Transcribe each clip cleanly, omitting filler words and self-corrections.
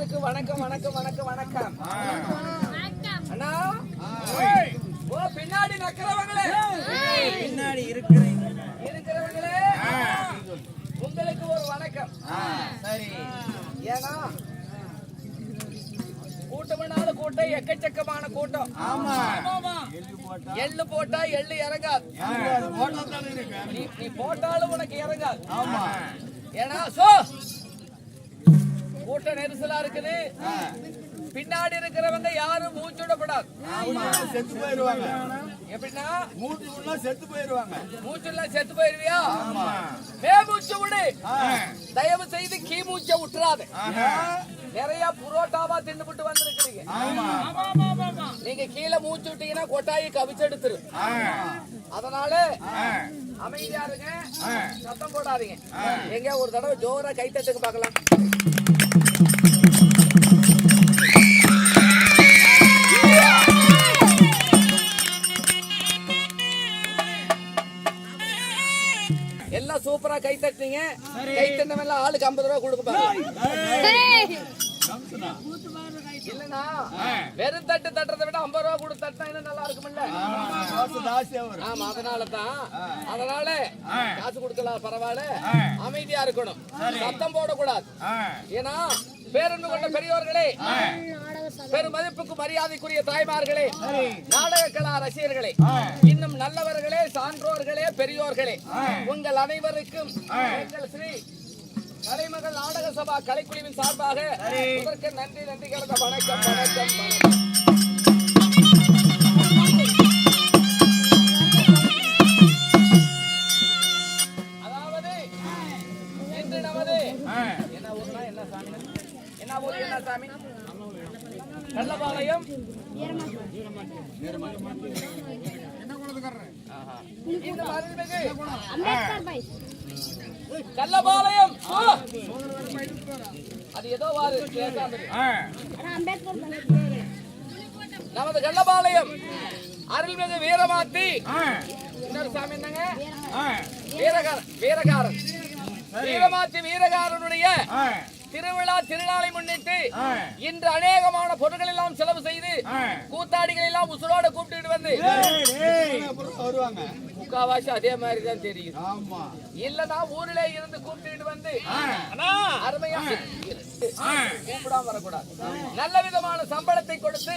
எல்லாருக்கும் வணக்கம் வணக்கம் வணக்கம் வணக்கம். அண்ணா ஓ பின்னாடி நக்கிறவங்களே, பின்னாடி இருக்கிறவங்களே உங்களுக்கு ஒரு வணக்கம். சரி, ஏன்னா கூட்டம்னால கூட்டம், எக்கச்சக்கமான கூட்டம். ஆமா, எள்ளு போட்டா எள்ளு இறங்காது, நீ போட்டாலும் உனக்கு இறங்காது. ஆமா, ஏன்னா சோ கூட்ட நெரிசலா இருக்குது. பின்னாடி இருக்கிறவங்க யாரும் மூச்சுடப்படாது, செத்து போயிருவாங்க. எப்படின்னா மூச்சுக்குள்ள செத்து போயிருவாங்க. மூச்சுல செத்து போயிருவியா? மூச்சு விடு, தயவு செய்து கீ மூச்சை விட்டுறாது. நிறைய புரோட்டாவா தின்னுபிட்டு வந்திருக்கிறீங்க. நீங்க கீழே மூச்சு விட்டீங்கன்னா கொட்டாயி கவிச்செடுத்துரு. அதனால அமைதியா இருங்க, சத்தம் போடாதீங்க. எங்க ஒரு தடவை ஜோரா கைத்தட்டுக்கு பார்க்கலாம். எல்லாம் சூப்பரா கை தட்டுறீங்க. கை தட்டினவெல்லாம் ஆளுக்கு 50 ரூபாய் கொடுக்க பாருங்க. இல்லன்னா வெறும் தட்டு தட்டுறதை விட 50 ரூபாய் கொடுத்து தட்டினா இன்னும் நல்லா இருக்கும்ல. ஆமா, அதனால காசு கொடுக்கலாம், பரவாயில்ல. அமைதியா இருக்கணும், சத்தம் போடக்கூடாது. ஏன்னா பேரன்பு கொண்ட பெரியோர்களே, பெரும் மதிப்புக்கு மரியாதைக்குரிய தாய்மார்களே, நாடக கலா ரசிகர்களே, இன்னும் நல்லவர்களே, சான்றோர்களே, பெரியோர்களே, உங்கள் அனைவருக்கும் எங்கள் ஸ்ரீ கலைமகள் நாடக சபா கலைக்குழுவின் சார்பாக இதற்கு நன்றி கலந்த வணக்கம் வணக்கம் வணக்கம். அதாவது இன்று நமது என்ன ஊர்னா என்ன சாமி, என்ன ஊர், என்ன சாமி? கள்ளபாளையம் கள்ளபாளையம். அது ஏதோ வாரு நமது கள்ளபாளையம் அருள்மிகு வீரமாத்தி. இன்னொரு சாமி என்னங்க? வீரகாரன். வீரமாத்தி வீரகாரனுடைய திருவிழா திருநாளை முன்னிட்டு இன்று அநேகமான பொருட்கள் எல்லாம் செலவு செய்து கூத்தாடிகள் எல்லாம் உசுரோட கூப்பிட்டு வந்து வருவாங்க. முக்காவாசி அதே மாதிரி தான் தெரியும். இல்லனா ஊரிலே இருந்து கூப்பிட்டு வந்து அருமையா கூப்பிடாம வரக்கூடாது. நல்ல விதமான சம்பளத்தை கொடுத்து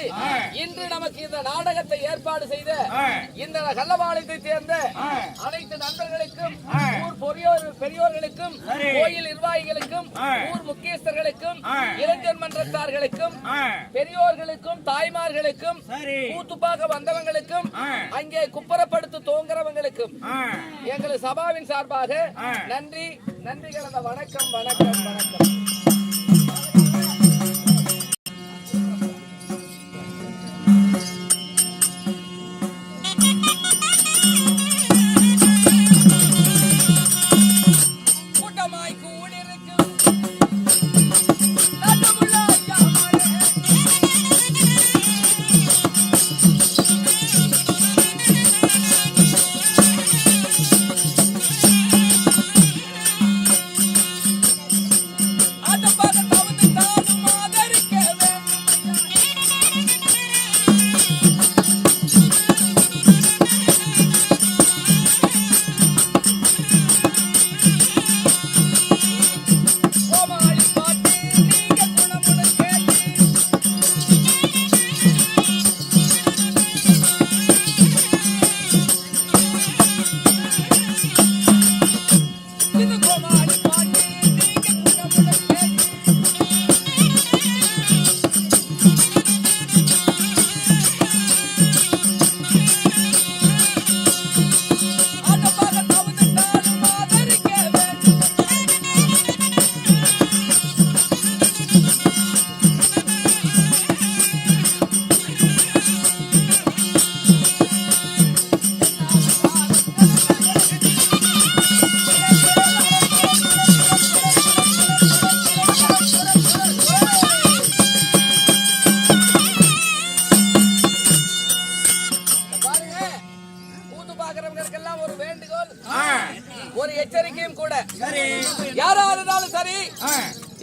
இன்று நமக்கு இந்த நாடகத்தை ஏற்பாடு செய்த இந்த கள்ளபாளையத்தை சேர்ந்த அனைத்து நண்பர்களுக்கும், ஊர் பெரியோர்களுக்கும், கோயில் நிர்வாகிகளுக்கும், ஊர் முக்கியஸ்தர்களுக்கும், இளைஞர் மன்றத்தார்களுக்கும், பெரியோர்களுக்கும், தாய்மார்களுக்கும், கூத்துப்பாக வந்தவங்களுக்கும், அங்கே குப்பரப்படுத்து தோங்குறவங்களுக்கும் எங்கள் சபாவின் சார்பாக நன்றி கலந்த வணக்கம் வணக்கம் வணக்கம்.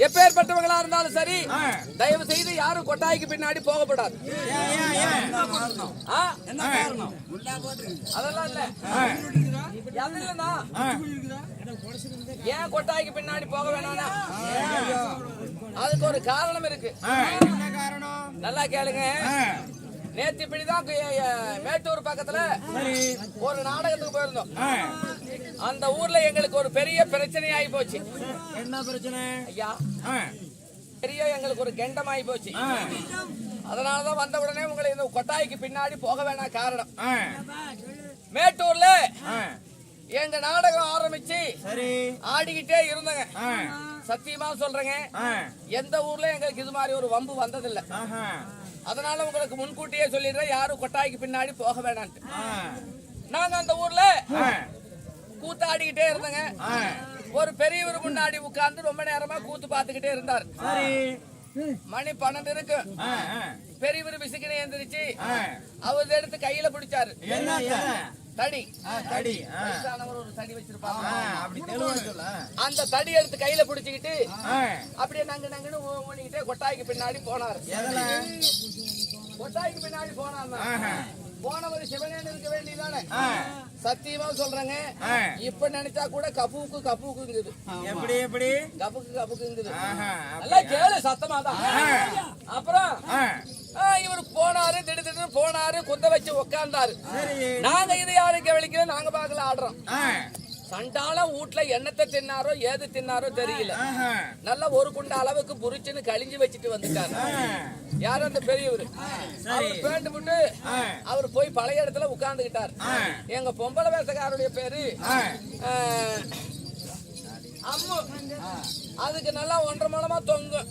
எப்பேற்பட்டவங்களா இருந்தாலும் சரி தயவு செய்து யாரும் கொட்டாய்க்கு பின்னாடி போகக்கூடாது. என்ன காரணம்? அதெல்லாம் இல்ல. அது இல்லைன்னா ஏன் கொட்டாய்க்கு பின்னாடி போக வேணாம்னா அதுக்கு ஒரு காரணம் இருக்கு. என்ன காரணம்? நல்லா கேளுங்க. நேத்து இப்படிதான் மேட்டூர் பக்கத்துல ஒரு நாடகத்துக்கு போயிருந்தோம். அந்த ஊர்ல எங்களுக்கு ஒரு பெரிய பிரச்சனை ஆகி போச்சு. என்ன பிரச்சனை ஐயா? பெரிய எங்களுக்கு ஒரு கெண்டம் ஆகி போச்சு. அதனாலதான் வந்த உடனே உங்களை இந்த கொட்டாய்க்கு பின்னாடி போக வேணாம். காரணம், மேட்டூர்ல எங்க நாடகம் ஆரம்பிச்சு ஆடிக்கிட்டே இருந்தங்க. சத்தியமா சொல்றேங்க, எந்த ஊர்ல எங்களுக்கு இது மாதிரி ஒரு வம்பு வந்ததில்லை. அதனால உங்களுக்கு முன்கூட்டியே சொல்லிடுறேன், யாரும் கொட்டாய்க்கு பின்னாடி போக வேணான்ட்டு. நாங்க அந்த ஊர்ல கூத்தாடிக்கிட்டே இருந்தங்க. ஒரு பெரியவர் முன்னாடி உட்கார்ந்து ரொம்ப நேரமா கூத்து பாத்துக்கிட்டே இருந்தார். மணி 12 இருக்கு. பெரியவர் விசுக்கினே எந்திரிச்சு அவர் எடுத்து கையில பிடிச்சாரு. தடி ஒரு தடி வச்சிருப்பாங்க. அந்த தடி எடுத்து கையில பிடிச்சுக்கிட்டு அப்படியே நங்குன்னு ஓடிக்கிட்டே கொட்டாய்க்கு பின்னாடி போனாரு. கொட்டாய்க்கு பின்னாடி போனவர் சிவனேன்னு இருக்க வேண்டியதானே. சத்தியமா சொல்றேங்க, இப்ப நினைச்சா கூட கப்புக்குங்குது. எப்படி கப்புக்குங்குது. எல்லாம் கேளு சத்தமா தான். அப்புறம் இவரு போனாரு, திடீர்னு போனாரு, குந்த வச்சு உக்காந்தாரு. நாங்க இது யாரும் கவனிக்கல, நாங்க பாக்கல ஆடுறோம். சண்டால வீட்டுல எண்ணத்தை தின்னாரோ ஏது தின்னாரோ தெரியல. நல்லா ஒரு குண்ட அளவுக்கு புரிச்சுன்னு கழிஞ்சு வச்சுட்டு வந்துட்டாரு. யாரு? அந்த பெரியவர். அவர் பேண்டு விட்டு அவர் போய் பழைய இடத்துல உட்கார்ந்துகிட்டார். எங்க பொம்பளை வேசக்காரருடைய பேரு அம்மு. அதுக்கு நல்லா 1.5 மணமா தொங்கும்.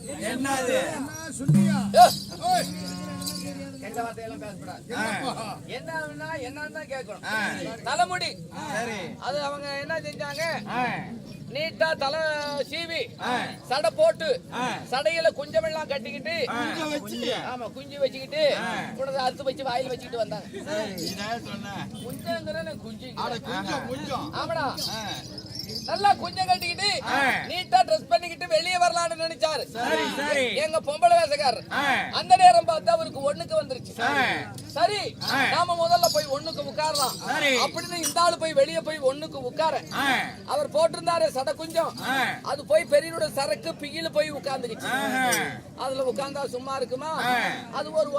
என்னன்னு கேட்கணும். தலைமுடி அது அவங்க என்ன செஞ்சாங்க, நீட்டா தலை சீவி சடை போட்டு சடையில குஞ்சமெல்லாம் கட்டிக்கிட்டு ஆமா குஞ்சு வச்சுக்கிட்டு அறுத்து வச்சு வாயில வச்சுக்கிட்டு வந்தாங்க. குஞ்சு ஆமாடா, நல்லா குஞ்சம் கட்டிக்கிட்டு நீட்டா ட்ரெஸ் பண்ணிக்கிட்டு வெளியே வரலாம்னு நினைச்சாரு எங்க பொம்பளை வேசக்காரர். அந்த நேரம் பார்த்து அவருக்கு ஒண்ணுக்கு வந்துருச்சு. சரி, நாம முதல்ல போய் ஒண்ணுக்கு உட்காரலாம் அப்படின்னு இந்த ஆளு போய் வெளியே போய் ஒண்ணுக்கு உட்கார அவர் போட்டிருந்தாரு சடை குஞ்சம். அது போய் பெரியனோட சரக்கு பிகில போய் உட்கார்ந்துக்கிச்சு. அதுல உட்கார்ந்தா சும்மா இருக்குமா? அது ஒரு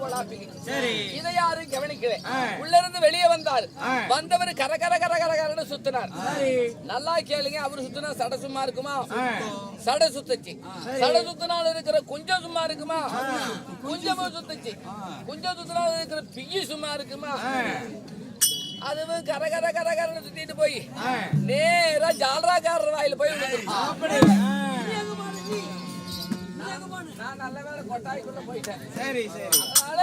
ஓலாப்பிக்கிச்சு. இதை யாரும் கவனிக்கல. உள்ள இருந்து வெளியே வந்தார். வந்தவர் கர கர கர கரன்னு சுத்தினார். நல்லா கேளுங்க, அவரு சுத்தினா சடை சும்மா இருக்குமா? சடை சுத்துச்சு. சடை சுத்தினால இருக்கிற குஞ்சம் சும்மா இருக்குமா? குஞ்சமும் சுத்துச்சு. குஞ்சம் சுத்தினால இருக்கிற பிகி சும்மா இருக்குமா? அதுவும் கர கர கர கரன்னு சுத்திட்டு போய் நேரா ஜால்ராக்காரர் வாயில போய் நான் நல்ல வேலை கொட்டாய்க்குள்ள போயிட்டேன். அதனால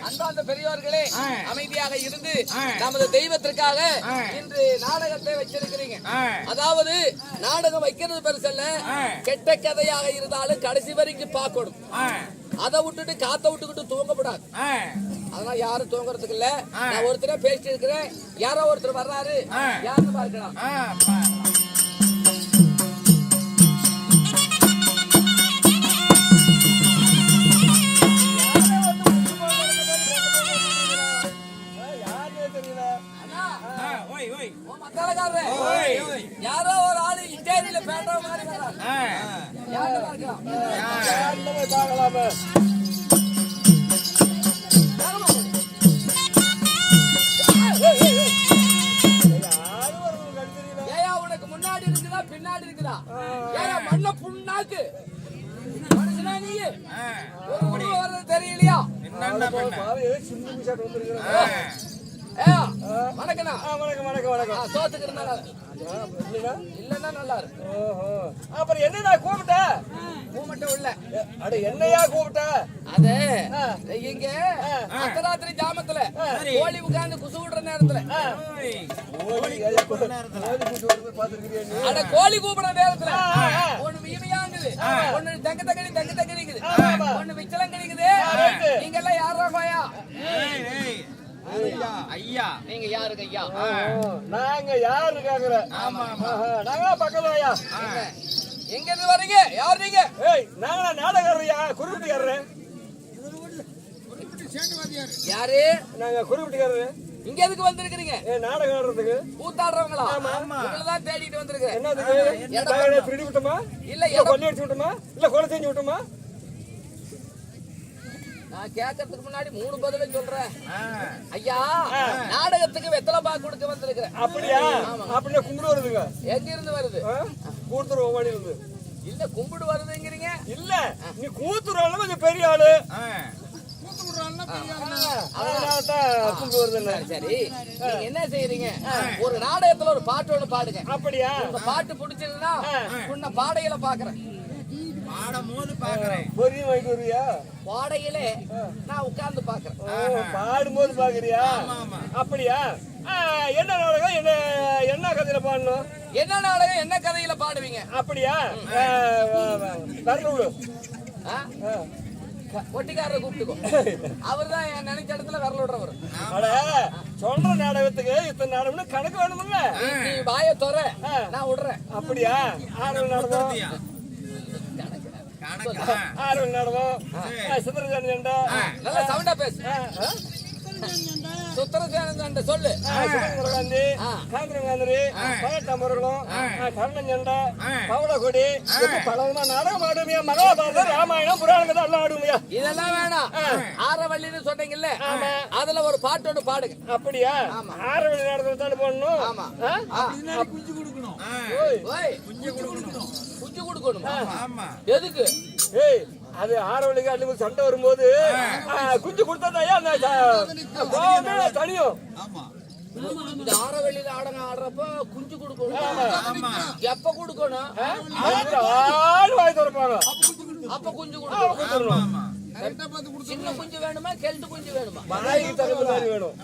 அன்பார்ந்த பெரியவர்களே, அமைதியாக இருந்து நமது தெய்வத்திற்காக இன்று நாடகத்தை வச்சிருக்கிறீங்க. அதாவது நாடகம் வைக்கிறது பெருசல்ல, கெட்ட கதையாக இருந்தாலும் கடைசி வரைக்கும் பார்க்கணும். அதை விட்டுட்டு காத்த விட்டுக்கிட்டு தூங்கக்கூடாது. அதெல்லாம் யாரும் தூங்குறதுக்கு இல்ல. நான் ஒருத்தர பேசிட்டு இருக்கிறேன், யாரோ ஒருத்தர் வர்றாரு, யாருன்னு பார்க்கலாம். யாரோ ஒரு ஆளு இன்டீரியர்ல பேட்டா மாதிரி வர்றாரு. யாருன்னு பார்க்கலாம். ஏயா உனக்கு முன்னாடி இருக்குதா பின்னாடி இருக்குதா? ஏயா மண்ண புண்ணாக்கு மனுஷனா நீ? ஒரு முடிவு வர்றது தெரியலையா? வணக்கண்ணா. வணக்கம். சோத்துக்கு இருந்தா இல்லன்னா நல்லா இருக்கு. அப்புறம் என்னடா கூப்பிட்ட? கூப்பிட்ட உள்ள அட என்னையா கூப்பிட்ட? அது இங்க அர்த்தராத்திரி ஜாமத்துல கோழி உட்கார்ந்து குசு விடுற நேரத்துல அட கோழி கூப்பிடுற நேரத்துல ஒண்ணு மீமையாங்குது, ஒண்ணு தங்கத்தகடிக்குது, ஒண்ணு விச்சலம் கிடைக்குது. நீங்க எல்லாம் யாரா கோயா? ஐயா நீங்க யாருங்க ஐயா? நாங்க யாரு கேக்குற? நாங்க பக்கத்து ஐயா. எங்க இருந்து வர்றீங்க? யார் நீங்க? ஏய் நாங்க நாடகக்காரரையா, குருவிட்டுக்காரரு. யாரு? நாங்க குருவிட்டுக்காரரு. இங்க எதுக்கு வந்திருக்கீங்க? நாடகம் ஆடுறதுக்கு. கூத்தாடுறவங்களா? உங்களதான் தேடிட்டு வந்திருக்கேன். என்னதுக்கு? திருடி விட்டோமா? இல்ல கொள்ளை அடிச்சு விட்டோமா? இல்ல கொலை செஞ்சு விட்டோமா? நான் கேட்கறதுக்கு முன்னாடி 3 பதில சொல்றேன். ஐயா, நாடகத்துக்கு வெத்தலை பாக்கு கொடுக்க வந்திருக்கிறேன். அப்படியா? அப்படியே கும்பிடு வருதுங்க. எங்க இருந்து வருது? கூத்துரு ஓடி இருந்து. இல்ல கும்பிடு வருதுங்கிறீங்க? இல்ல நீ கூத்துரு கொஞ்சம் பெரிய ஆளு. சரி, நீங்க என்ன செய்யறீங்க? ஒரு நாடகத்துல ஒரு பாட்டு ஒண்ணு பாடுங்க. அப்படியா? இந்த பாட்டு பிடிச்சதுன்னா உன்ன பாடையில பாக்குறேன். பாடையில நான் உட்கார்ந்து பாக்குறேன். பாடும்போது பாக்குறியா? அப்படியா? என்ன நாடகம்? என்ன கதையில பாடணும்? என்ன நாடகம் என்ன கதையில பாடுவீங்க? அப்படியா? வரலூடு ஒட்டிக்காரரை கூப்பிட்டுக்கோ. அவர் தான் நினைச்ச இடத்துல விரல் விடுறவர். சொல்ற நாடகத்துக்கு இத்தனை நாடகம்னு கணக்கு வேணும்ல. நீ வாய தோற, நான் விடுறேன். அப்படியா? ஆறுவல் நாடகம், ஆறுவல் நாடகம், சித்திரஜானி சண்டை. நல்லா சவுண்டா பேசு. சுத்திரஜானி சண்டை சொல்லு. காந்தி, காந்திரி, பழத்தமர்களும், கர்ணன் சண்டை, பவளகுடி, பலவிதமா நாடகம் ஆடுமையா. மகாபாரதம், ராமாயணம், புராணம் எல்லாம் ஆடுமையா. இதெல்லாம் வேணாம். ஆரவள்ளின்னு சொன்னீங்கல்ல, அதுல ஒரு பாட்டு ஒன்று பாடுங்க. அப்படியா? ஆரவள்ளி நாடகத்தை தான் போடணும். ஆமா. குஞ்சு கொடுக்கணும். குஞ்சு கொடுக்கணும். எதுக்கு? ஏய், அது ஆரவள்ளிக்கு அள்ளி சண்டை வரும்போது குஞ்சு கொடுத்தா தனியும். இந்த ஆரவள்ளி நாடகம் ஆடுறப்ப குஞ்சு கொடுக்கணும். எப்ப கொடுக்கணும்? வாய் திறப்பாங்க. அப்ப குஞ்சு கொடுக்கணும். சின்ன குஞ்சு வேணுமா கெல்ட்டு குஞ்சு வேணுமா? வேணும்.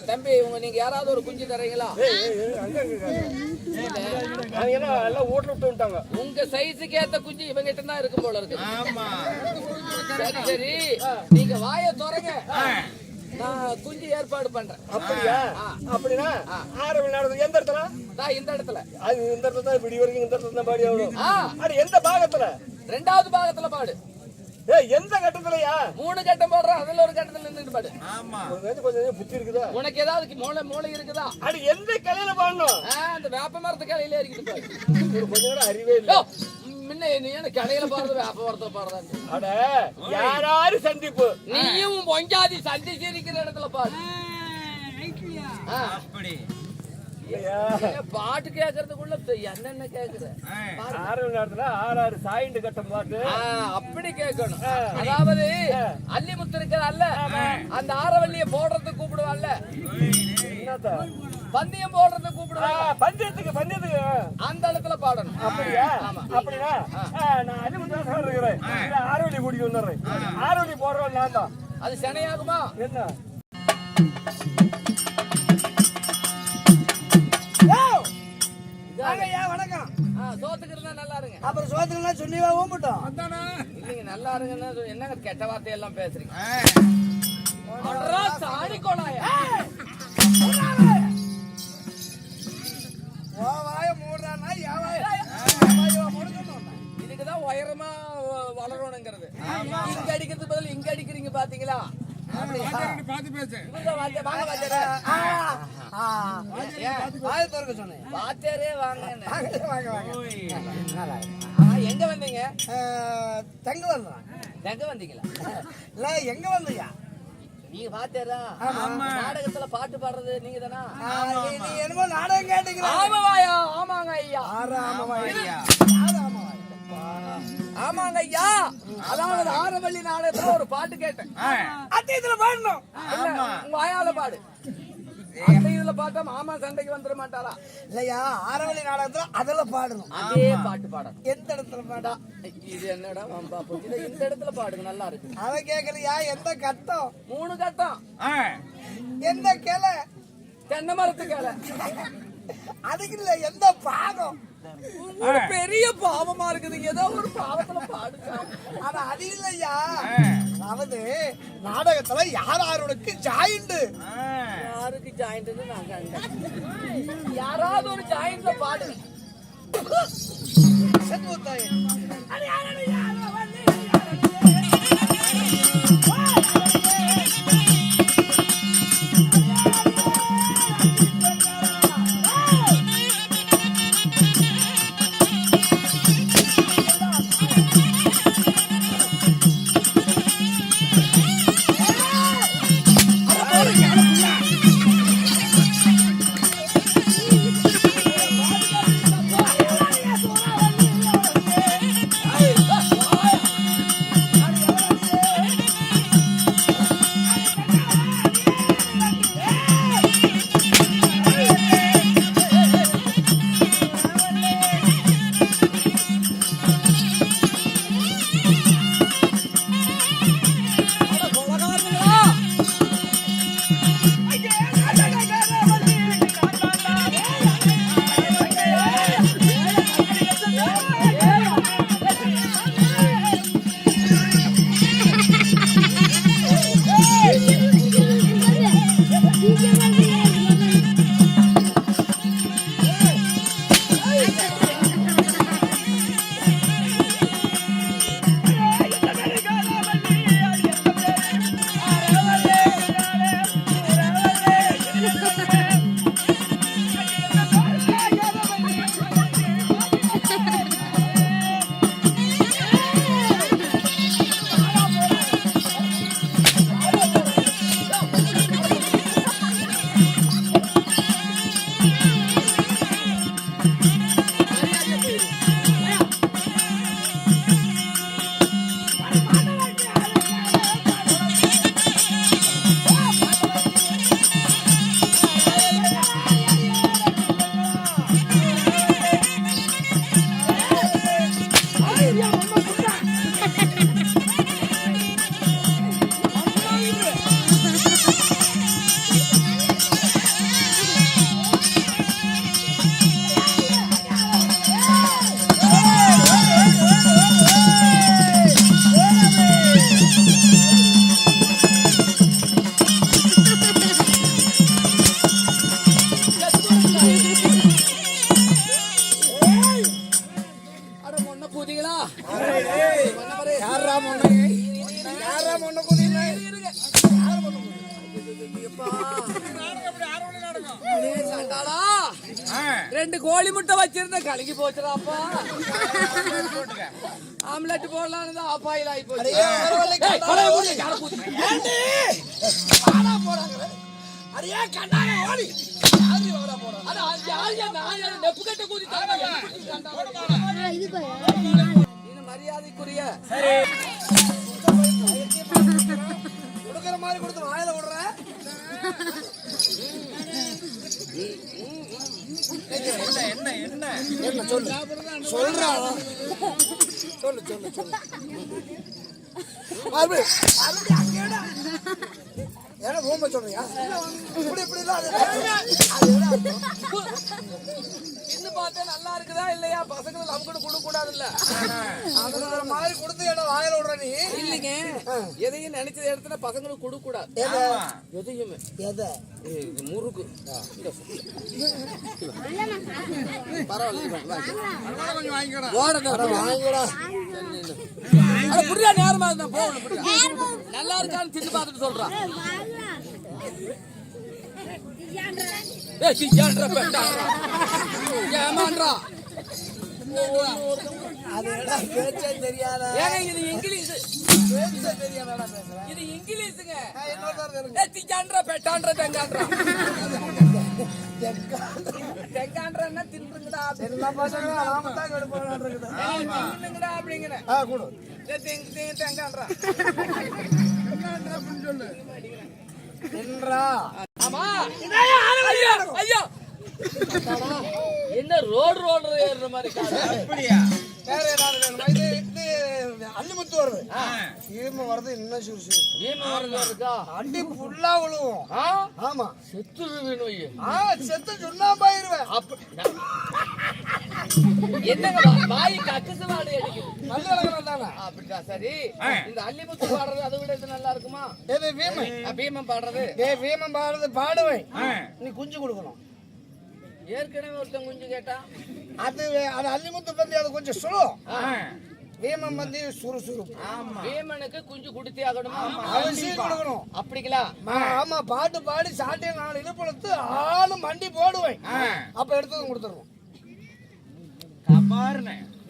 தம்பி, நீங்க யாராவது ஒரு குஞ்சு தரீங்களா? எல்லாம் ஊட்ட விட்டு விட்டாங்க. உங்க சைஸுக்கு ஏத்த குஞ்சு இவங்க கிட்ட தான் இருக்கும் போல இருக்கு. சரி சரி, நீங்க வாய திறங்க, நான் குஞ்சு ஏற்பாடு பண்றேன். அப்படியா? அப்படின்னா ஆரவள்ளி நாடகம் எந்த இடத்துல? இந்த இடத்துல. அது இந்த இடத்துல தான் இப்படி வரைக்கும் இந்த இடத்துல தான் பாடி ஆகணும். அது எந்த பாகத்துல? 2வது பாகத்துல பாடு. எந்த கட்டத்துலயா? 3 கட்டம் போடுறோம். அதுல ஒரு கட்டத்துல நின்னுட்டு பாடு. கொஞ்சம் புத்தி இருக்குதா உனக்கு? ஏதாவது மூளை இருக்குதா? அது எந்த கிளையில பாடணும்? அந்த வேப்ப மரத்து கிளையில ஏறிக்கிட்டு பாடு. கொஞ்சம் கூட அறிவே இல்ல. முன்ன நீ என்ன கடையில பாடுறது, வேப்ப மரத்துல பாடுறாங்க. அட யாராரு சந்திப்பு? நீயும் பொஞ்சாதி சந்திச்சு இருக்கிற இடத்துல பாடு. அப்படி பாட்டு கேக்குறதுக்குள்ள என்னென்ன கேக்குற? ஆரவள்ளி நேரத்துல 6 சாயிண்டு கட்டம் பாட்டு அப்படி கேட்கணும். அதாவது அல்லிமுத்து இருக்கிறாள்ல, அந்த ஆரவள்ளிய போடுறதுக்கு கூப்பிடுவாள்ல, பந்தயம் போடுறதுக்கு கூப்பிடுவாங்க. பந்தயத்துக்கு அந்த இடத்துல பாடணும். அப்படியா? அப்படின்னா நான் அல்லிமுத்து தான் இருக்கிறேன். ஆரவள்ளி கூட்டிட்டு வந்துடுறேன். ஆரவள்ளி போடுறோம் நான் தான். அது சனையாகுமா? என்ன வணக்கம். சோத்துக்கு இருந்தா நல்லா இருங்க. அப்புறம் சோத்துக்கு சொல்லிவா ஓம்பிட்டோம். இல்லைங்க, நல்லா இருங்கன்னா என்னங்க கெட்ட வார்த்தையெல்லாம் பேசுறீங்க? சாணி கோலாயா இதுக்குதான் உயரமா வளரணுங்கிறது. இங்க அடிக்கிறது பதில் இங்க அடிக்கிறீங்க பாத்தீங்களா? எங்க வந்தீங்க? தங்க வந்தோம். தங்க வந்தீங்களா? இல்ல எங்க வந்தீங்க? நீங்க பாத்தேரா? நாடகத்துல பாட்டு பாடுறது நீங்க தானா? நீ என்னமோ நாடகம் கேட்டீங்களா? ஆமாவாயா? ஆமாங்க ஐயா. ஆமாங்க ஐயா. அதாவது ஆரவள்ளி நாடகத்துல ஒரு பாட்டு கேட்டேன். அத்தியத்துல பாடணும். உங்க வாயால பாடு. இதுல பார்த்தா மாமா சண்டைக்கு வந்துட மாட்டாரா? இல்லையா, ஆரவள்ளி நாடகத்துல அதுல பாடணும். அதே பாட்டு பாடணும். எந்த இடத்துல பாடா? இது என்னடா வம்பா போச்சு. இந்த இடத்துல பாடுங்க, நல்லா இருக்கு. அத கேக்கலையா? எந்த கட்டம்? 3 கட்டம். எந்த கிளை? தென்னை மரத்து கிளை. அதுக்கு இல்ல, எந்த பாகம்? பெரிய பாவமா இருக்குது. ஏதோ ஒரு பாவத்துல பாடுங்க. ஆனா அது இல்லையா, அதாவது நாடகத்துல யாருக்கு ஜாயிண்ட்? யாருக்கு ஜாயிண்ட்? நாங்க யாராவது ஒரு ஜாயிண்ட்ல பாடுங்க. செத்து தாயே ரெண்டு கோழி முட்டை வச்சிருந்த கலங்கி போச்சுடாப்பா. ஆம்லெட் போடலான்னு ஆஃப் ஆயில் ஆகி போச்சு. மரியாதைக்குரிய கொடுக்கிற மாதிரி கொடுத்து வாயில விடுற என்ன சொல்லு சொல்றா சொல்லு சொல்லு சொல்லு ஏன்னா ரூம சொல்றியா இப்படி இப்படி இன்னும் பார்த்தா நல்லா இருக்குதா இல்லையா? பசங்க நமக்கு கொடுக்க கூடாது இல்ல, அதனால மாதிரி கொடுத்து என்ன வாயில விடுற நீ இல்லைங்க. எதையும் நினைச்ச இடத்துல பசங்களுக்கு கொடுக்க கூடாது. எதையுமே எதை முறுக்கு பரவாயில்ல புரியா நேரமா இருந்தா போகணும். நல்லா இருக்கான்னு தின்னு பார்த்துட்டு சொல்றான். ஏமான்றா பேச்சே தெரியாத இது இங்கிலீஷ். பேச்சே தெரியாதா பேசுறேன். இது இங்கிலீஷுங்க. இன்னொரு திக்கான்றா பெட்டான்றா தெங்கான்றா தெங்கான்றா தின்றுங்கடா. எல்லா பசங்களும் நாம தான் எடுப்போம் தின்னுங்கடா அப்படிங்கிற கூட தெங்கான்றா சொல்லு என்றா. ஆமா ஐயோ என்ன ரோடு ஏறுற மாதிரி அப்படியா? வேற ஏதாவது வேணுமா? இது அள்ளிமுத்து வருது. ஈம வருது இன்னும் சுறுசு. ஈம வருதா? அண்டி ஃபுல்லா விழுவும். ஆமா செத்து வேணும். செத்து சுண்ணாம்பாயிருவேன். என்னங்க வாய் கக்கசு வாடை அடிக்குது. நல்ல அழகா தானே அப்படிதான். சரி, இந்த அள்ளிமுத்து பாடுறது அதை விட இது நல்லா இருக்குமா? எது வீமன்? பீமம் பாடுறது. வீமன் பாடுறது பாடுவேன். நீ குஞ்சு கொடுக்கணும். ஏற்கனவே ஒருத்தன் குஞ்சு கேட்டா அது அல்லிமுத்து பந்தி அது கொஞ்சம் சுலோ. வீமன் பந்தி சுறுசுறுப்பு. வீமனுக்கு குஞ்சு கொடுத்தே ஆகணுமா? அவசியம் கொடுக்கணும். அப்படிங்களா? ஆமா, பாட்டு பாடி சாட்டை 4 இழுப்புழுத்து ஆளும் மண்டி போடுவேன். அப்ப எடுத்ததும் கொடுத்துருவோம்.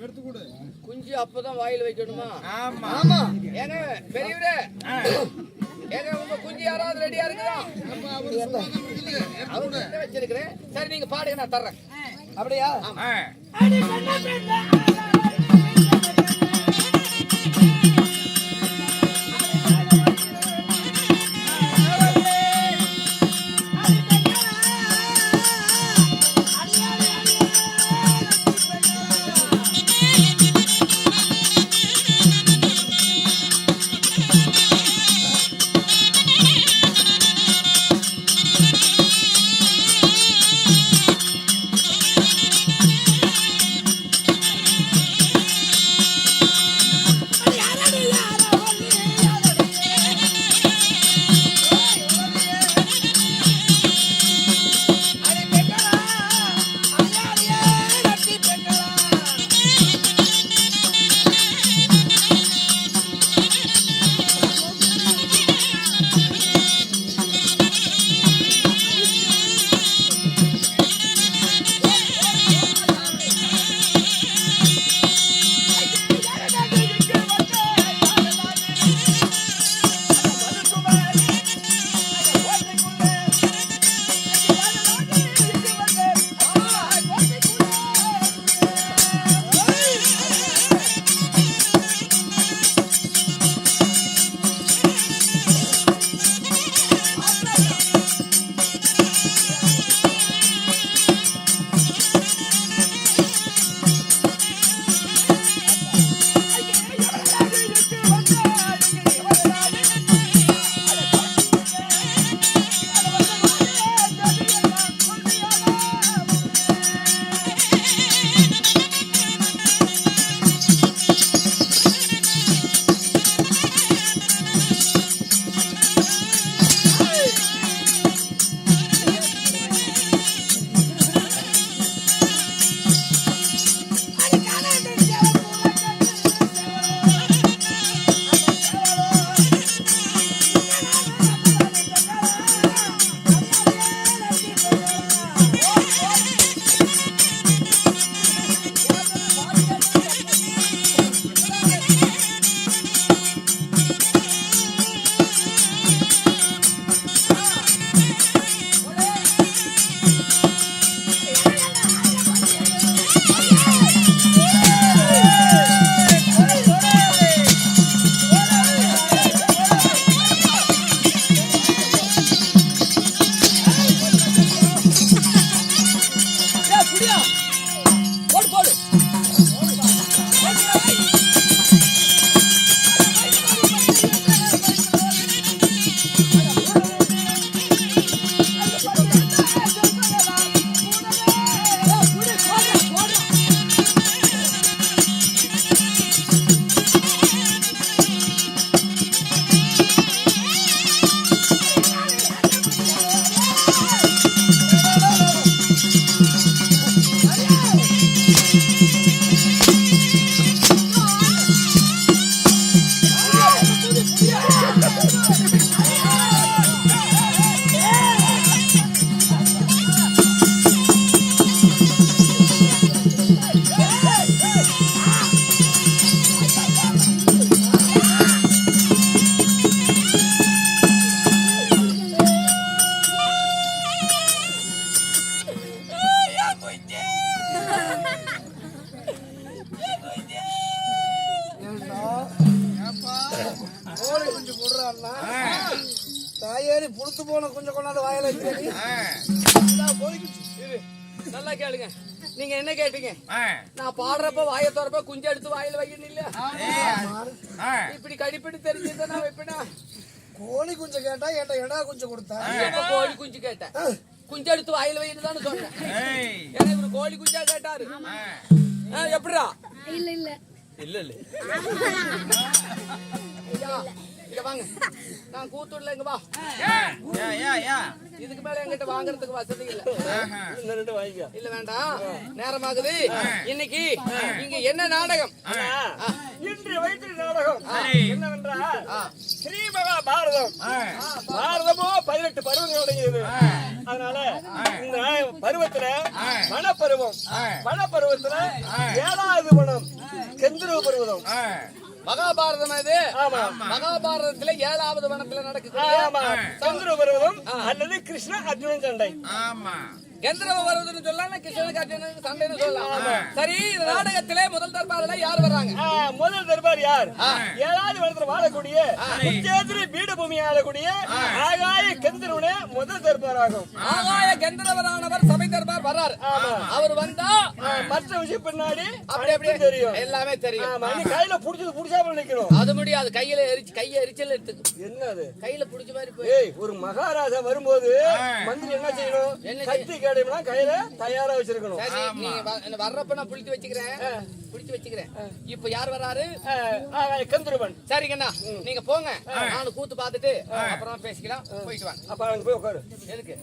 எடுத்து கொடு. குஞ்சு அப்பதான் வாயில் வைக்கணுமா? ஆமா. ஏங்க பெரியவரே, ஏங்க உங்க குஞ்சு யாராவது ரெடியா இருக்குதா? அவரு வச்சிருக்கிறேன். சரி நீங்க பாடுங்க, நான் தர்றேன். அப்படியா? தாயேறி புளுத்து போன கொஞ்சம் கொண்டாந்து வாயில வச்சு நல்லா கேளுங்க. நீங்க என்ன கேட்டீங்க? நான் பாடுறப்ப வாய தோறப்ப குஞ்சு எடுத்து வாயில வைக்கணும் இல்ல? இப்படி கடிப்பிடி தெரிஞ்சிருந்தா நான் வைப்பேனா? கோழி குஞ்சு கேட்டா என்கிட்ட எடா குஞ்சு கொடுத்தா கோழி குஞ்சு கேட்டேன். குஞ்சு எடுத்து வாயில வைக்கணும் தானே சொன்னேன். ஏன்னா இவரு கோழி குஞ்சா கேட்டாரு. எப்படிடா? இல்ல இல்ல இல்ல இல்ல இங்க வாங்க. நான் கூத்தூர்ல இங்க வா. ஏன் இதுக்கு மேல என்கிட்ட வாங்குறதுக்கு வசதி இல்ல. இந்த ரெண்டு வாங்கிக்க. இல்ல வேண்டாம், நேரமாகுது. இன்னைக்கு இங்க என்ன நாடகம்? இன்று வைத்திய நாடகம் என்னவென்றால் ஸ்ரீ மகா பாரதம். ஏன் பாரதமோ 18 பருவங்கள் அடங்கியது. அதனால இந்த பருவத்துல வனப்பருவம், வனப்பருவத்துல 7வது வனம் கெந்திரவ பருவதம். மகாபாரதம் இது. ஆமா. மகாபாரதத்துல 7வது வனத்துல நடக்குது. ஆமா, கெந்திரவ பருவதம் அல்லது கிருஷ்ண அர்ஜுனன் சண்டை. ஆமா கெந்திரவ வருவதுன்னு சொல்லலாம், கிருஷ்ணனுக்கு அர்ஜுனனுக்கு சண்டைன்னு சொல்லலாம். சரி, இந்த நாடகத்திலே முதல் தர்பார்ல யார் வர்றாங்க? முதல் தர்பார் யார்? 7வது வனத்துல வாழக்கூடிய உச்சேந்திரி பீடபூமி ஆளக்கூடிய ஆகாய கெந்திரவனே முதல் தர்பார் ஆகும். ஆகாய கெந்திரவரானவர் சபை தர்பார் வர்றார். அவர் வந்தா மற்ற விஷயம் பின்னாடி அப்படி அப்படியே தெரியும், எல்லாமே தெரியும். ஆமா. நீ கையில புடிச்சது புடிச்சாம நிக்கணும். அது முடியாது, கையில கையை எரிச்சல் எடுத்துக்கு. என்னது? கையில புடிச்ச மாதிரி போய் ஏய், ஒரு மகாராஜா வரும்போது மந்திரி என்ன செய்யணும்? கத்தி கேடையெல்லாம் கையில தயாரா வச்சிருக்கணும். சரி, நீங்க வர்றப்ப நான் புடிச்சு வச்சுக்கிறேன். இப்ப யார் வர்றாரு? கந்திரவன். சரிங்கண்ணா, நீங்க போங்க. நானும் கூத்து பார்த்துட்டு அப்புறம் பேசிக்கலாம். போயிட்டு வாங்க. அப்ப அங்க போய் உட்காரு. எதுக்கு?